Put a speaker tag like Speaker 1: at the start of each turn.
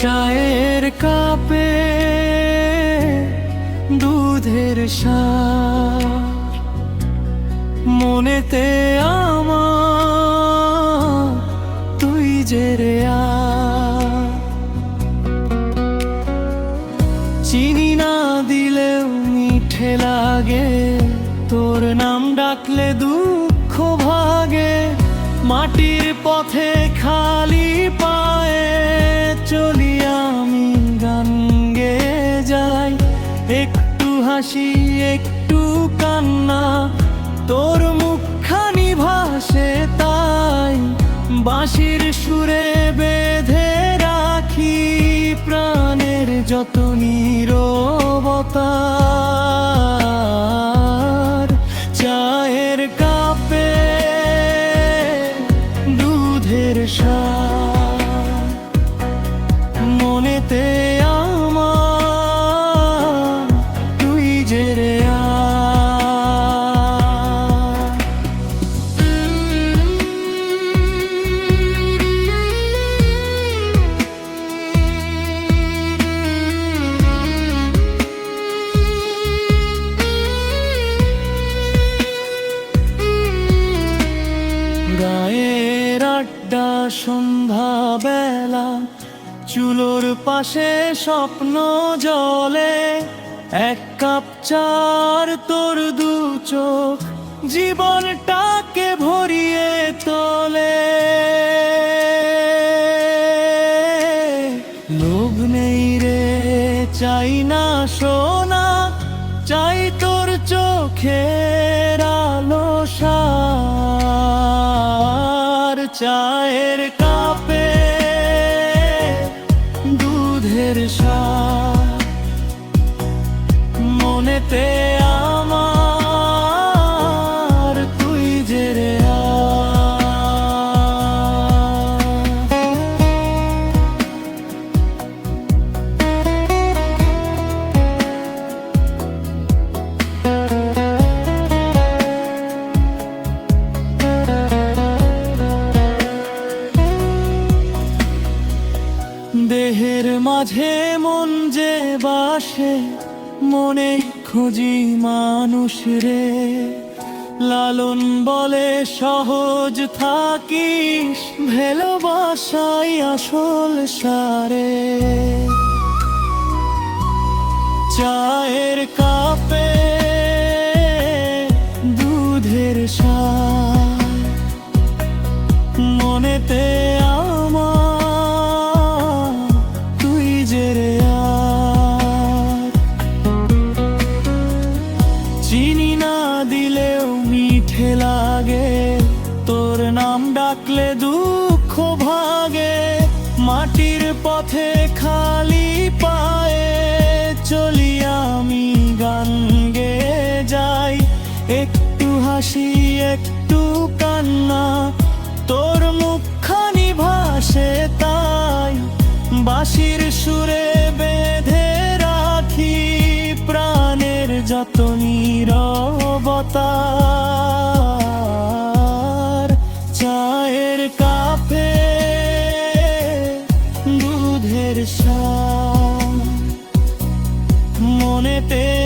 Speaker 1: চায়ের কাপে দুধের স্বাদ মনেতে আমার তুই যে রে চিনি না দিলেও মিঠে লাগে তোর নাম ডাকলে দুঃখ ভাগে মাটির পথে খালি পায়ে চলি আমি গান গেয়ে যাই একটু হাসি একটু কান্না তোর মুখখানি ভাসে তাই বাঁশির সুরে বেঁধে রাখি প্রাণের যত নীরবতা চায়ের কাপে দুধের স্বাদ মনেতে আমার তুই যে রে গায়ের আড্ডা সন্ধ্যা বেলা চুলোর পাশে স্বপ্ন জলে এক কাপ চার তোর দু চোখ জীবনটাকে ভরিয়ে তোলে লোভ নেই রে চাই না সোনা চাই তোর চোখের আলো সার চায়ের কাপে দুধের স্বাদ মনেতে আমার তুই যে রে দেহের মাঝে মন যে বাসে মনে খুঁজি মানুষ রে লালন বলে সহজ থাকিস ভালোবাসাই আসল সারে চায়ের কাপে দুধের স্বাদ মনেতে চিনি না দিলেও মিঠে লাগে তোর নাম ডাকলে দুঃখ ভাগে মাটির পথে খালি পায়ে চলি আমি গান গেয়ে যাই একটু হাসি একটু কান্না তোর মুখখানি ভাসে তাই বাঁশির সুরে বেঁধে রাখি প্রাণের যত নীরবতা চায়ের কাপে দুধের স্বাদ মনেতে